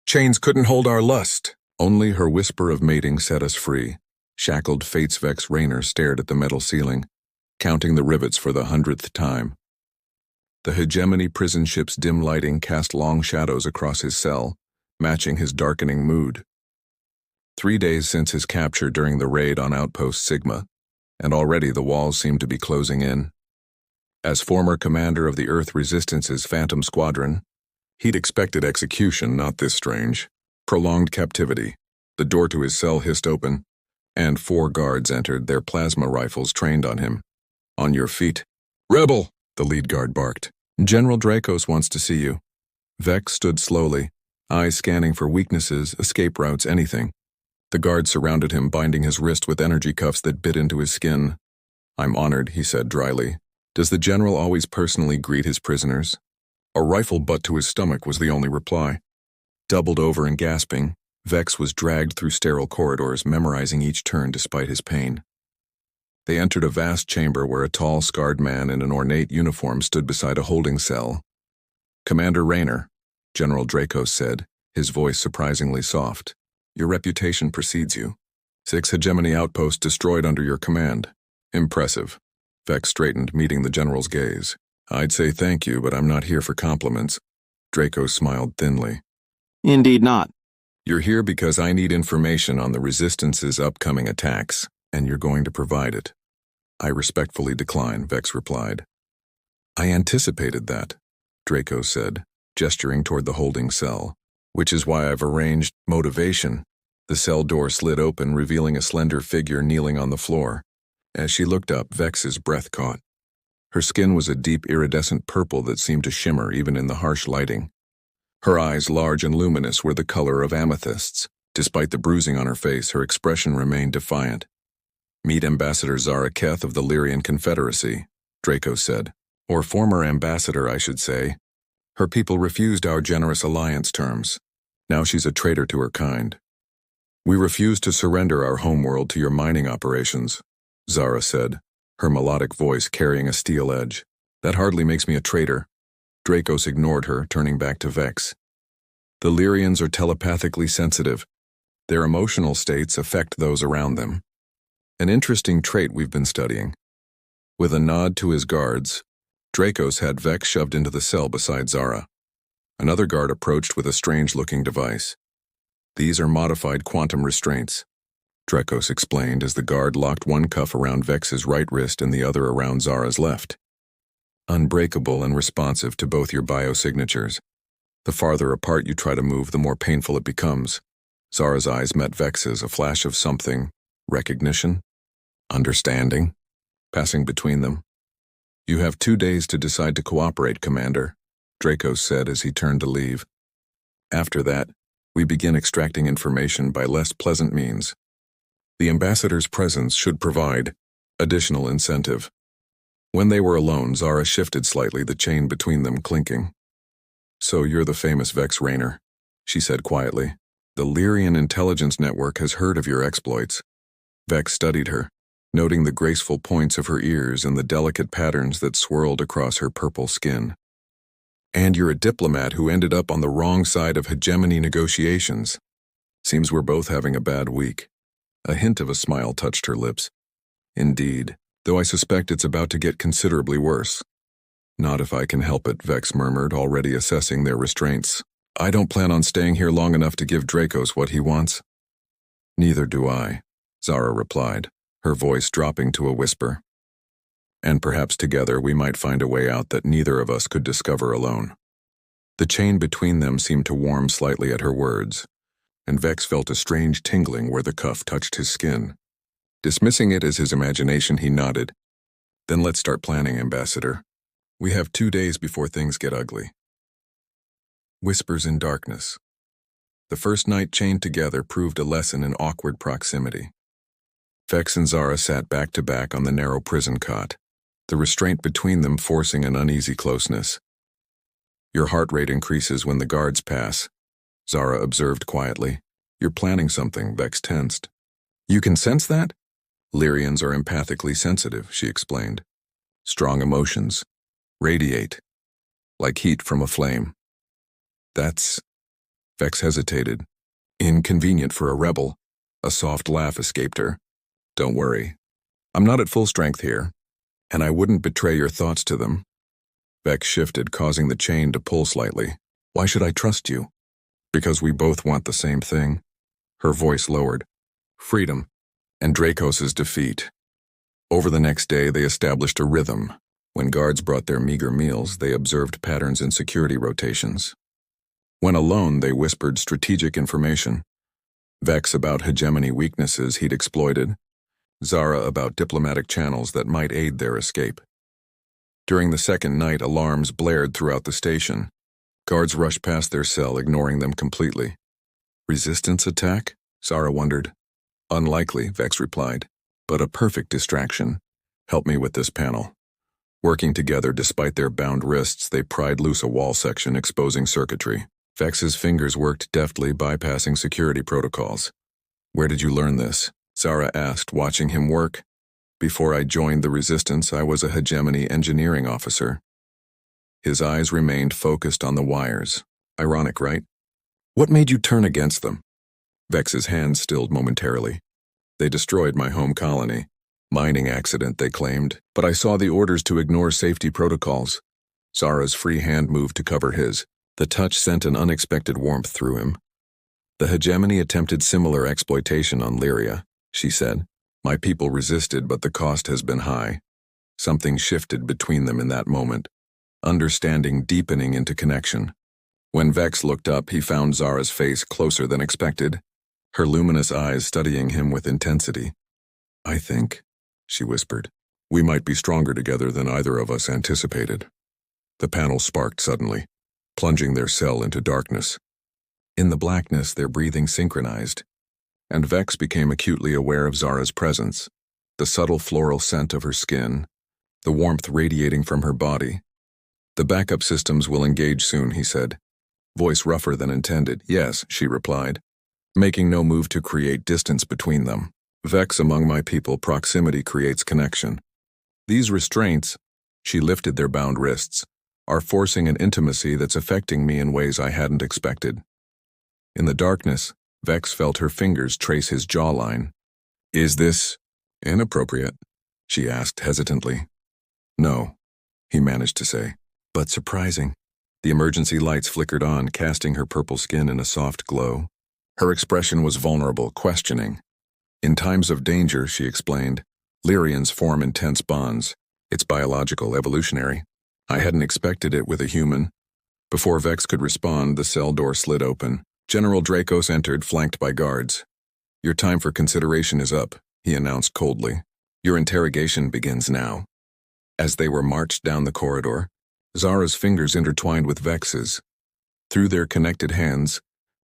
Chains couldn't hold our lust. Only her whisper of mating set us free. Shackled Fate's Vex Rainer stared at the metal ceiling, counting the rivets for the 100th time. The hegemony prison ship's dim lighting cast long shadows across his cell, matching his darkening mood. 3 days since his capture during the raid on Outpost Sigma, and already the walls seemed to be closing in. As former commander of the Earth Resistance's Phantom Squadron, he'd expected execution, not this strange. Prolonged captivity. The door to his cell hissed open, and 4 guards entered, their plasma rifles trained on him. "On your feet." "Rebel!" the lead guard barked. "General Dracos wants to see you." Vex stood slowly, eyes scanning for weaknesses, escape routes, anything. The guard surrounded him, binding his wrist with energy cuffs that bit into his skin. "I'm honored," he said dryly. "Does the general always personally greet his prisoners?" A rifle butt to his stomach was the only reply. Doubled over and gasping, Vex was dragged through sterile corridors, memorizing each turn despite his pain. They entered a vast chamber where a tall, scarred man in an ornate uniform stood beside a holding cell. "Commander Raynor," General Dracos said, his voice surprisingly soft. "Your reputation precedes you. 6 hegemony outposts destroyed under your command. Impressive." Vex straightened, meeting the general's gaze. "I'd say thank you, but I'm not here for compliments." Dracos smiled thinly. "Indeed not." "You're here because I need information on the Resistance's upcoming attacks, and you're going to provide it." "I respectfully decline," Vex replied. "I anticipated that," Dracos said, gesturing toward the holding cell. "Which is why I've arranged motivation." The cell door slid open, revealing a slender figure kneeling on the floor. As she looked up, Vex's breath caught. Her skin was a deep iridescent purple that seemed to shimmer even in the harsh lighting. Her eyes, large and luminous, were the color of amethysts. Despite the bruising on her face, her expression remained defiant. "Meet Ambassador Zara Keth of the Lyrian Confederacy," Dracos said. "Or former ambassador, I should say. Her people refused our generous alliance terms. Now she's a traitor to her kind." "We refuse to surrender our homeworld to your mining operations," Zara said, her melodic voice carrying a steel edge. "That hardly makes me a traitor." Dracos ignored her, turning back to Vex. "The Lyrians are telepathically sensitive. Their emotional states affect those around them. An interesting trait we've been studying." With a nod to his guards, Dracos had Vex shoved into the cell beside Zara. Another guard approached with a strange-looking device. "These are modified quantum restraints," Dracos explained as the guard locked one cuff around Vex's right wrist and the other around Zara's left. "Unbreakable and responsive to both your biosignatures. The farther apart you try to move, the more painful it becomes." Zara's eyes met Vex's, a flash of something. Recognition? Understanding? Passing between them. "You have 2 days to decide to cooperate, Commander," Dracos said as he turned to leave. "After that, we begin extracting information by less pleasant means. The ambassador's presence should provide additional incentive." When they were alone, Zara shifted slightly, the chain between them clinking. "So you're the famous Vex Raynor," she said quietly. "The Lyrian intelligence network has heard of your exploits." Vex studied her, noting the graceful points of her ears and the delicate patterns that swirled across her purple skin. "And you're a diplomat who ended up on the wrong side of hegemony negotiations. Seems we're both having a bad week." A hint of a smile touched her lips. "Indeed, though I suspect it's about to get considerably worse." "Not if I can help it," Vex murmured, already assessing their restraints. "I don't plan on staying here long enough to give Dracos what he wants." "Neither do I," Zara replied, her voice dropping to a whisper. "And perhaps together we might find a way out that neither of us could discover alone." The chain between them seemed to warm slightly at her words, and Vex felt a strange tingling where the cuff touched his skin. Dismissing it as his imagination, he nodded. "Then let's start planning, Ambassador. We have 2 days before things get ugly." Whispers in darkness. The first night chained together proved a lesson in awkward proximity. Vex and Zara sat back to back on the narrow prison cot, the restraint between them forcing an uneasy closeness. "Your heart rate increases when the guards pass," Zara observed quietly. "You're planning something," Vex tensed. "You can sense that?" "Lyrians are empathically sensitive," she explained. "Strong emotions. Radiate. Like heat from a flame." "That's Vex hesitated. Inconvenient for a rebel. A soft laugh escaped her. Don't worry. I'm not at full strength here, and I wouldn't betray your thoughts to them. Vex shifted, causing the chain to pull slightly. Why should I trust you? Because we both want the same thing. Her voice lowered. Freedom, and Dracos' defeat. Over the next day, they established a rhythm. When guards brought their meager meals, they observed patterns in security rotations. When alone, they whispered strategic information. Vex about hegemony weaknesses he'd exploited. Zara about diplomatic channels that might aid their escape. During the second night, alarms blared throughout the station. Guards rushed past their cell, ignoring them completely. Resistance attack? Zara wondered. Unlikely, Vex replied, but a perfect distraction. Help me with this panel. Working together despite their bound wrists, they pried loose a wall section, exposing circuitry. Vex's fingers worked deftly, bypassing security protocols. Where did you learn this? Zara asked, watching him work. Before I joined the Resistance, I was a hegemony engineering officer. His eyes remained focused on the wires. Ironic, right? What made you turn against them? Vex's hands stilled momentarily. They destroyed my home colony. Mining accident, they claimed, but I saw the orders to ignore safety protocols. Zara's free hand moved to cover his. The touch sent an unexpected warmth through him. The hegemony attempted similar exploitation on Lyria, she said. My people resisted, but the cost has been high. Something shifted between them in that moment. Understanding deepening into connection. When Vex looked up, he found Zara's face closer than expected, her luminous eyes studying him with intensity. I think, she whispered, we might be stronger together than either of us anticipated. The panel sparked suddenly, plunging their cell into darkness. In the blackness, their breathing synchronized, and Vex became acutely aware of Zara's presence, the subtle floral scent of her skin, the warmth radiating from her body. The backup systems will engage soon, he said. Voice rougher than intended. Yes, she replied, making no move to create distance between them. Vex, among my people, proximity creates connection. These restraints, she lifted their bound wrists, are forcing an intimacy that's affecting me in ways I hadn't expected. In the darkness, Vex felt her fingers trace his jawline. Is this inappropriate? She asked hesitantly. No, he managed to say, but surprising. The emergency lights flickered on, casting her purple skin in a soft glow. Her expression was vulnerable, questioning. In times of danger, she explained, Lyrians form intense bonds. It's biological, evolutionary. I hadn't expected it with a human. Before Vex could respond, the cell door slid open. General Dracos entered, flanked by guards. Your time for consideration is up, he announced coldly. Your interrogation begins now. As they were marched down the corridor, Zara's fingers intertwined with Vex's. Through their connected hands,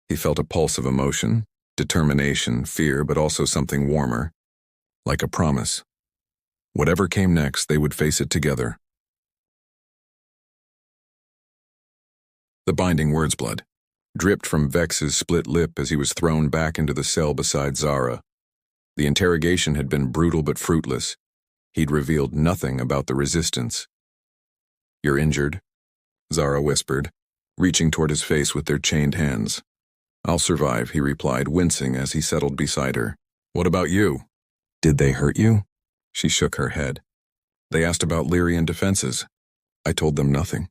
he felt a pulse of emotion, determination, fear, but also something warmer, like a promise. Whatever came next, they would face it together. The binding words blood dripped from Vex's split lip as he was thrown back into the cell beside Zara. The interrogation had been brutal but fruitless. He'd revealed nothing about the resistance. You're injured, Zara whispered, reaching toward his face with their chained hands. I'll survive, he replied, wincing as he settled beside her. What about you? Did they hurt you? She shook her head. They asked about Lyrian defenses. I told them nothing.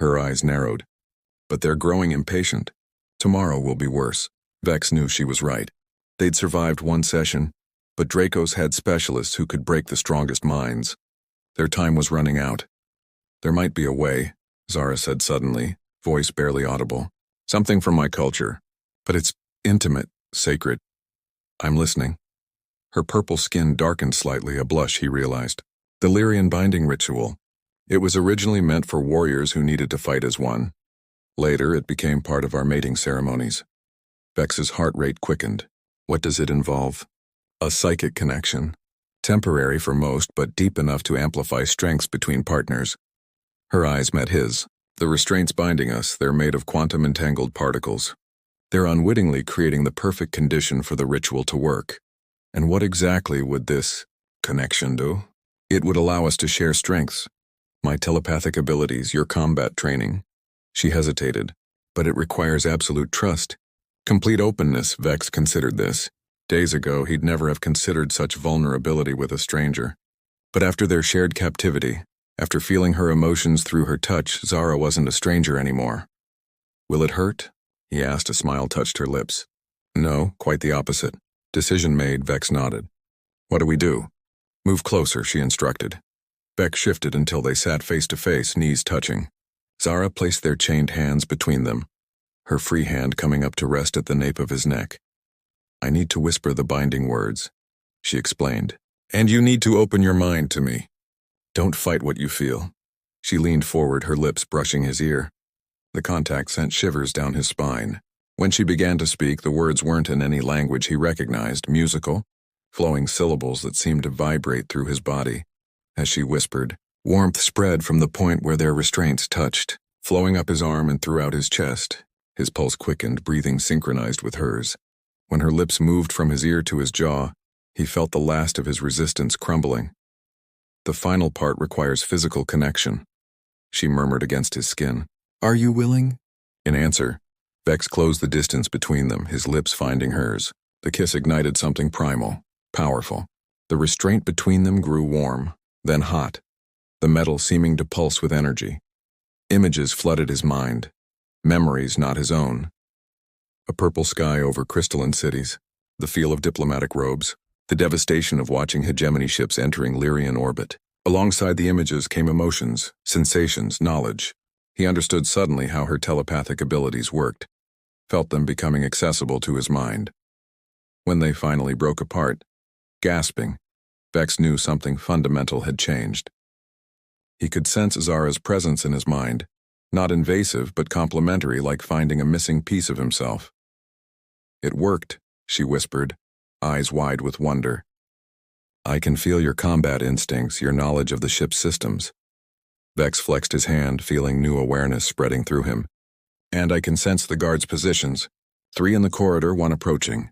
Her eyes narrowed. But they're growing impatient. Tomorrow will be worse. Vex knew she was right. They'd survived one session, but Dracos had specialists who could break the strongest minds. Their time was running out. There might be a way, Zara said suddenly, voice barely audible. Something from my culture. But it's intimate, sacred. I'm listening. Her purple skin darkened slightly, a blush, he realized. The Lyrian binding ritual. It was originally meant for warriors who needed to fight as one. Later, it became part of our mating ceremonies. Vex's heart rate quickened. What does it involve? A psychic connection. Temporary for most, but deep enough to amplify strengths between partners. Her eyes met his. The restraints binding us, they're made of quantum-entangled particles. They're unwittingly creating the perfect condition for the ritual to work. And what exactly would this connection do? It would allow us to share strengths. My telepathic abilities, your combat training. She hesitated, But it requires absolute trust. Complete openness, Vex considered this. Days ago, he'd never have considered such vulnerability with a stranger. But after their shared captivity, after feeling her emotions through her touch, Zara wasn't a stranger anymore. "Will it hurt?" he asked. A smile touched her lips. "No, quite the opposite." Decision made, Vex nodded. "What do we do?" "Move closer," she instructed. Vex shifted until they sat face to face, knees touching. Zara placed their chained hands between them, her free hand coming up to rest at the nape of his neck. "I need to whisper the binding words," she explained. "And you need to open your mind to me. Don't fight what you feel." She leaned forward, her lips brushing his ear. The contact sent shivers down his spine. When she began to speak, the words weren't in any language he recognized, musical, flowing syllables that seemed to vibrate through his body. As she whispered, warmth spread from the point where their restraints touched, flowing up his arm and throughout his chest. His pulse quickened, breathing synchronized with hers. When her lips moved from his ear to his jaw, he felt the last of his resistance crumbling. "The final part requires physical connection," she murmured against his skin. "Are you willing?" In answer, Vex closed the distance between them, his lips finding hers. The kiss ignited something primal, powerful. The restraint between them grew warm, then hot, the metal seeming to pulse with energy. Images flooded his mind, memories not his own. A purple sky over crystalline cities, the feel of diplomatic robes, the devastation of watching hegemony ships entering Lyrian orbit. Alongside the images came emotions, sensations, knowledge. He understood suddenly how her telepathic abilities worked, felt them becoming accessible to his mind. When they finally broke apart, gasping, Vex knew something fundamental had changed. He could sense Zara's presence in his mind, not invasive but complementary, like finding a missing piece of himself. "It worked," she whispered, eyes wide with wonder. "I can feel your combat instincts, your knowledge of the ship's systems." Vex flexed his hand, feeling new awareness spreading through him. "And I can sense the guards' positions. 3 in the corridor, 1 approaching."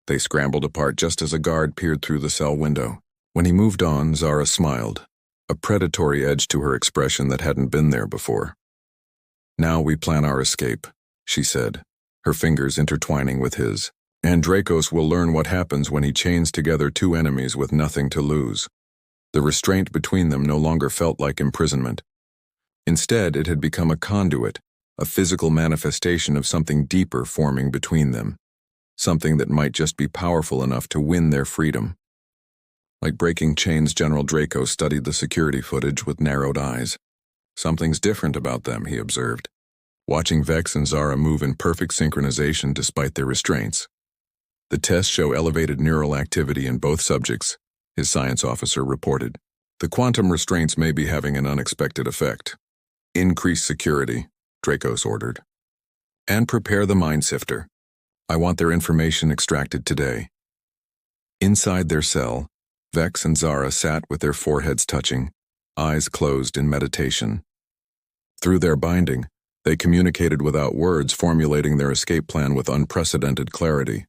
They scrambled apart just as a guard peered through the cell window. When he moved on, Zara smiled, a predatory edge to her expression that hadn't been there before. "Now we plan our escape," she said, her fingers intertwining with his. "And Dracos will learn what happens when he chains together 2 enemies with nothing to lose." The restraint between them no longer felt like imprisonment. Instead, it had become a conduit, a physical manifestation of something deeper forming between them, something that might just be powerful enough to win their freedom. Like breaking chains, General Draco studied the security footage with narrowed eyes. "Something's different about them," he observed, watching Vex and Zara move in perfect synchronization despite their restraints. "The tests show elevated neural activity in both subjects," his science officer reported. "The quantum restraints may be having an unexpected effect." "Increase security," Dracos ordered. "And prepare the mind sifter. I want their information extracted today." Inside their cell, Vex and Zara sat with their foreheads touching, eyes closed in meditation. Through their binding, they communicated without words, formulating their escape plan with unprecedented clarity.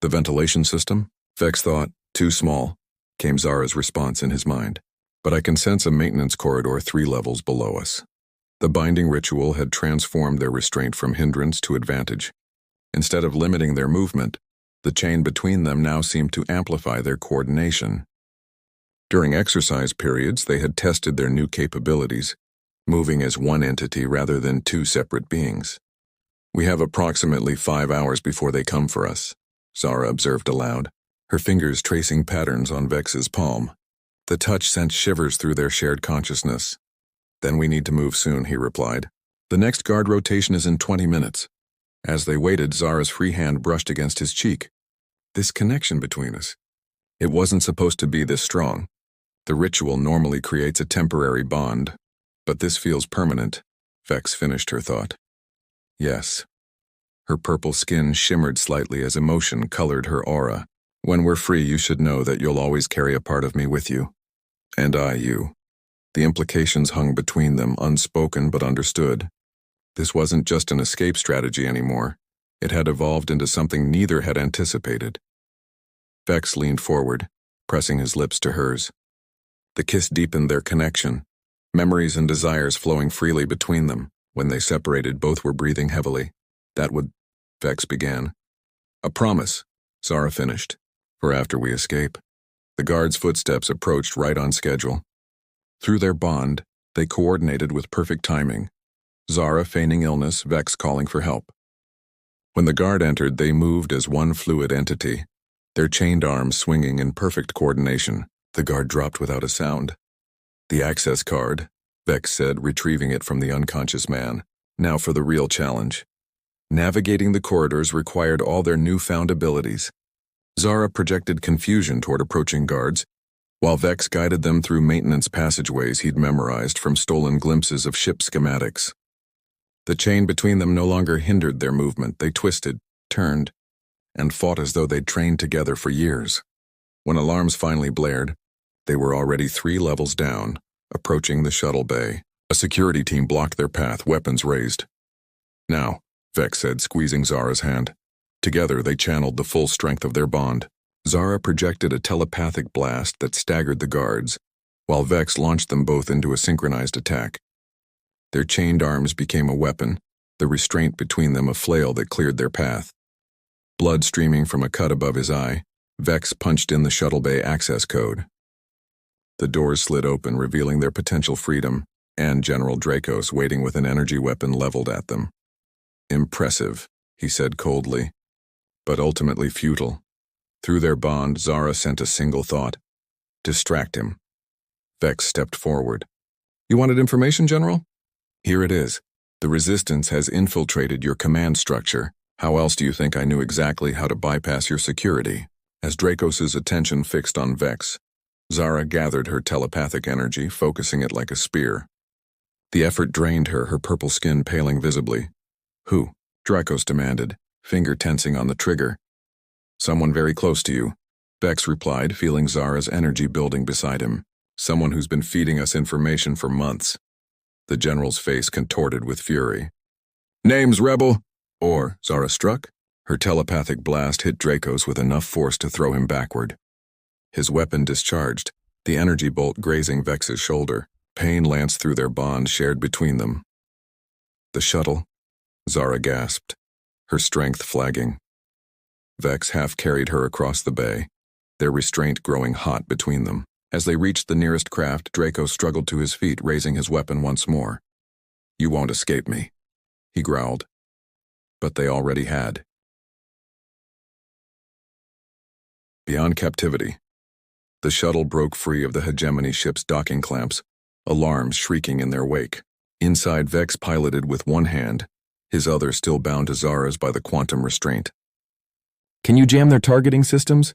"The ventilation system?" Vex thought. "Too small," came Zara's response in his mind. "But I can sense a maintenance corridor 3 levels below us." The binding ritual had transformed their restraint from hindrance to advantage. Instead of limiting their movement, the chain between them now seemed to amplify their coordination. During exercise periods, they had tested their new capabilities, moving as one entity rather than 2 separate beings. "We have approximately 5 hours before they come for us," Zara observed aloud, her fingers tracing patterns on Vex's palm. The touch sent shivers through their shared consciousness. "Then we need to move soon," he replied. "The next guard rotation is in 20 minutes. As they waited, Zara's free hand brushed against his cheek. "This connection between us. It wasn't supposed to be this strong. The ritual normally creates a temporary bond, but this feels permanent," Vex finished her thought. "Yes." Her purple skin shimmered slightly as emotion colored her aura. "When we're free, you should know that you'll always carry a part of me with you. And I you." The implications hung between them, unspoken but understood. This wasn't just an escape strategy anymore. It had evolved into something neither had anticipated. Vex leaned forward, pressing his lips to hers. The kiss deepened their connection, memories and desires flowing freely between them. When they separated, both were breathing heavily. That would, Vex began. A promise, Zara finished, for after we escape. The guard's footsteps approached right on schedule. Through their bond, they coordinated with perfect timing. Zara feigning illness, Vex calling for help. When the guard entered, they moved as one fluid entity, their chained arms swinging in perfect coordination. The guard dropped without a sound. The access card, Vex said, retrieving it from the unconscious man. Now for the real challenge. Navigating the corridors required all their newfound abilities. Zara projected confusion toward approaching guards, while Vex guided them through maintenance passageways he'd memorized from stolen glimpses of ship schematics. The chain between them no longer hindered their movement. They twisted, turned, and fought as though they'd trained together for years. When alarms finally blared, they were already 3 levels down, approaching the shuttle bay. A security team blocked their path, weapons raised. Now, Vex said, squeezing Zara's hand. Together, they channeled the full strength of their bond. Zara projected a telepathic blast that staggered the guards, while Vex launched them both into a synchronized attack. Their chained arms became a weapon, the restraint between them a flail that cleared their path. Blood streaming from a cut above his eye, Vex punched in the shuttle bay access code. The doors slid open, revealing their potential freedom, and General Dracos waiting with an energy weapon leveled at them. Impressive, he said coldly, but ultimately futile. Through their bond, Zara sent a single thought. Distract him. Vex stepped forward. You wanted information, General? Here it is. The Resistance has infiltrated your command structure. How else do you think I knew exactly how to bypass your security? As Dracos' attention fixed on Vex, Zara gathered her telepathic energy, focusing it like a spear. The effort drained her, her purple skin paling visibly. Who? Dracos demanded, finger tensing on the trigger. Someone very close to you, Vex replied, feeling Zara's energy building beside him. Someone who's been feeding us information for months. The general's face contorted with fury. Name's Rebel. Or, Zara struck. Her telepathic blast hit Dracos with enough force to throw him backward. His weapon discharged, the energy bolt grazing Vex's shoulder. Pain lanced through their bond shared between them. The shuttle, Zara gasped, her strength flagging. Vex half-carried her across the bay, their restraint growing hot between them. As they reached the nearest craft, Draco struggled to his feet, raising his weapon once more. You won't escape me, he growled. But they already had. Beyond captivity, the shuttle broke free of the hegemony ship's docking clamps, alarms shrieking in their wake. Inside, Vex piloted with one hand, his other still bound to Zara's by the quantum restraint. Can you jam their targeting systems?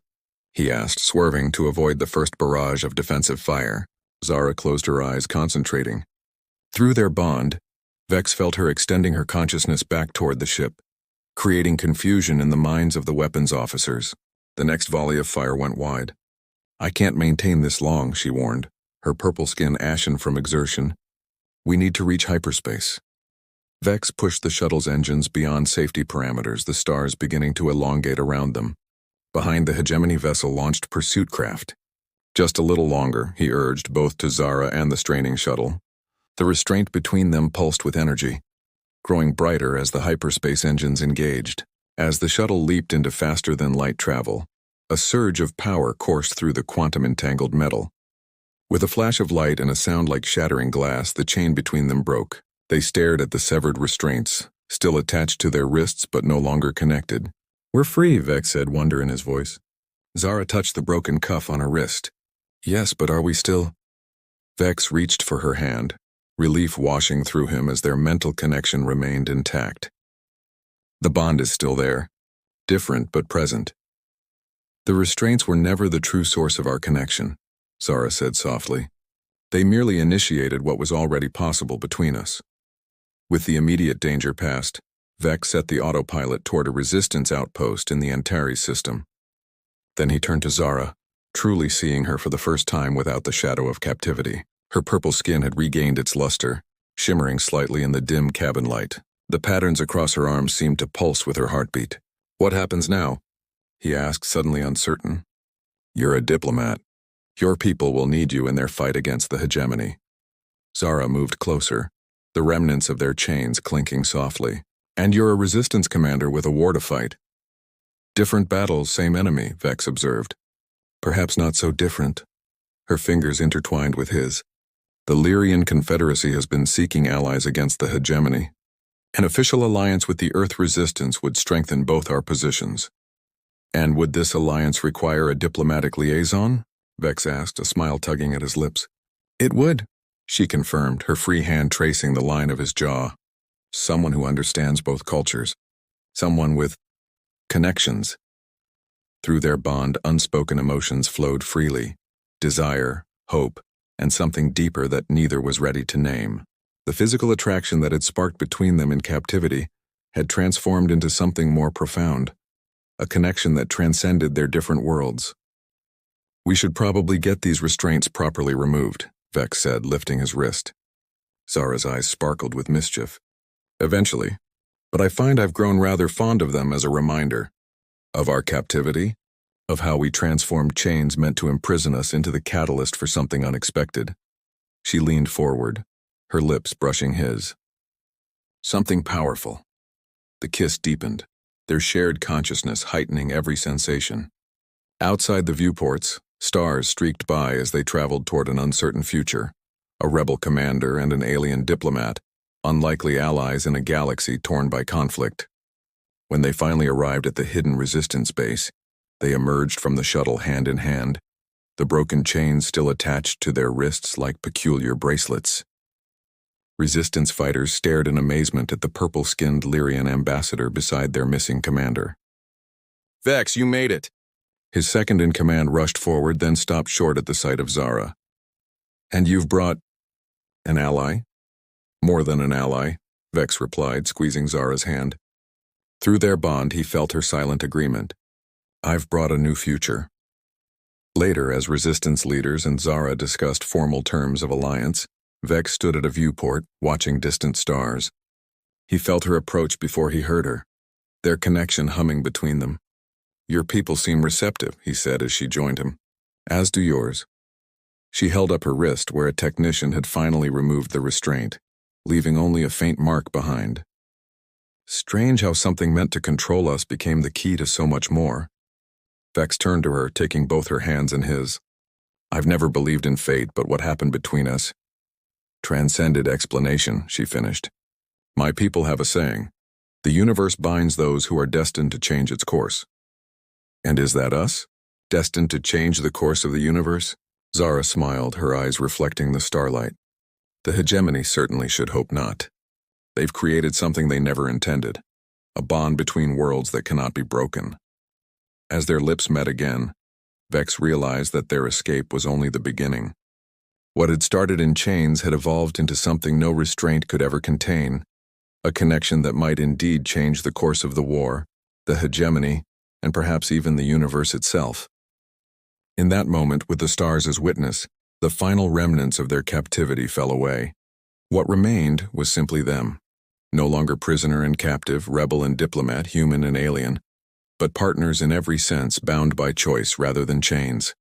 He asked, swerving to avoid the first barrage of defensive fire. Zara closed her eyes, concentrating. Through their bond, Vex felt her extending her consciousness back toward the ship, creating confusion in the minds of the weapons officers. The next volley of fire went wide. I can't maintain this long, she warned, her purple skin ashen from exertion. We need to reach hyperspace. Vex pushed the shuttle's engines beyond safety parameters, the stars beginning to elongate around them. Behind the hegemony vessel launched pursuit craft. Just a little longer, he urged, both to Zara and the straining shuttle. The restraint between them pulsed with energy, growing brighter as the hyperspace engines engaged. As the shuttle leaped into faster-than-light travel, a surge of power coursed through the quantum-entangled metal. With a flash of light and a sound like shattering glass, the chain between them broke. They stared at the severed restraints, still attached to their wrists but no longer connected. We're free, Vex said, wonder in his voice. Zara touched the broken cuff on her wrist. Yes, but are we still? Vex reached for her hand, relief washing through him as their mental connection remained intact. The bond is still there, different but present. The restraints were never the true source of our connection, Zara said softly. They merely initiated what was already possible between us. With the immediate danger past, Vex set the autopilot toward a resistance outpost in the Antares system. Then he turned to Zara, truly seeing her for the first time without the shadow of captivity. Her purple skin had regained its luster, shimmering slightly in the dim cabin light. The patterns across her arms seemed to pulse with her heartbeat. What happens now? He asked, suddenly uncertain. You're a diplomat. Your people will need you in their fight against the hegemony. Zara moved closer, the remnants of their chains clinking softly. And you're a resistance commander with a war to fight. Different battles, same enemy, Vex observed. Perhaps not so different. Her fingers intertwined with his. The Lyrian Confederacy has been seeking allies against the hegemony. An official alliance with the Earth resistance would strengthen both our positions. And would this alliance require a diplomatic liaison? Vex asked, a smile tugging at his lips. It would, she confirmed, her free hand tracing the line of his jaw. Someone who understands both cultures. Someone with connections. Through their bond, unspoken emotions flowed freely. Desire, hope, and something deeper that neither was ready to name. The physical attraction that had sparked between them in captivity had transformed into something more profound. A connection that transcended their different worlds. We should probably get these restraints properly removed, Vex said, lifting his wrist. Zara's eyes sparkled with mischief. Eventually, but I find I've grown rather fond of them as a reminder. Of our captivity, of how we transformed chains meant to imprison us into the catalyst for something unexpected. She leaned forward, her lips brushing his. Something powerful. The kiss deepened, their shared consciousness heightening every sensation. Outside the viewports, stars streaked by as they traveled toward an uncertain future. A rebel commander and an alien diplomat, unlikely allies in a galaxy torn by conflict. When they finally arrived at the hidden resistance base, they emerged from the shuttle hand in hand, the broken chains still attached to their wrists like peculiar bracelets. Resistance fighters stared in amazement at the purple-skinned Lyrian ambassador beside their missing commander. Vex, you made it! His second-in-command rushed forward, then stopped short at the sight of Zara. And you've brought an ally? More than an ally, Vex replied, squeezing Zara's hand. Through their bond, he felt her silent agreement. I've brought a new future. Later, as resistance leaders and Zara discussed formal terms of alliance, Vex stood at a viewport, watching distant stars. He felt her approach before he heard her, their connection humming between them. Your people seem receptive, he said as she joined him. As do yours. She held up her wrist where a technician had finally removed the restraint, leaving only a faint mark behind. Strange how something meant to control us became the key to so much more. Vex turned to her, taking both her hands in his. I've never believed in fate, but what happened between us transcended explanation, she finished. My people have a saying, the universe binds those who are destined to change its course. And is that us? Destined to change the course of the universe? Zara smiled, her eyes reflecting the starlight. The hegemony certainly should hope not. They've created something they never intended, a bond between worlds that cannot be broken. As their lips met again, Vex realized that their escape was only the beginning. What had started in chains had evolved into something no restraint could ever contain, a connection that might indeed change the course of the war, the hegemony, and perhaps even the universe itself. In that moment, with the stars as witness, the final remnants of their captivity fell away. What remained was simply them, no longer prisoner and captive, rebel and diplomat, human and alien, but partners in every sense, bound by choice rather than chains.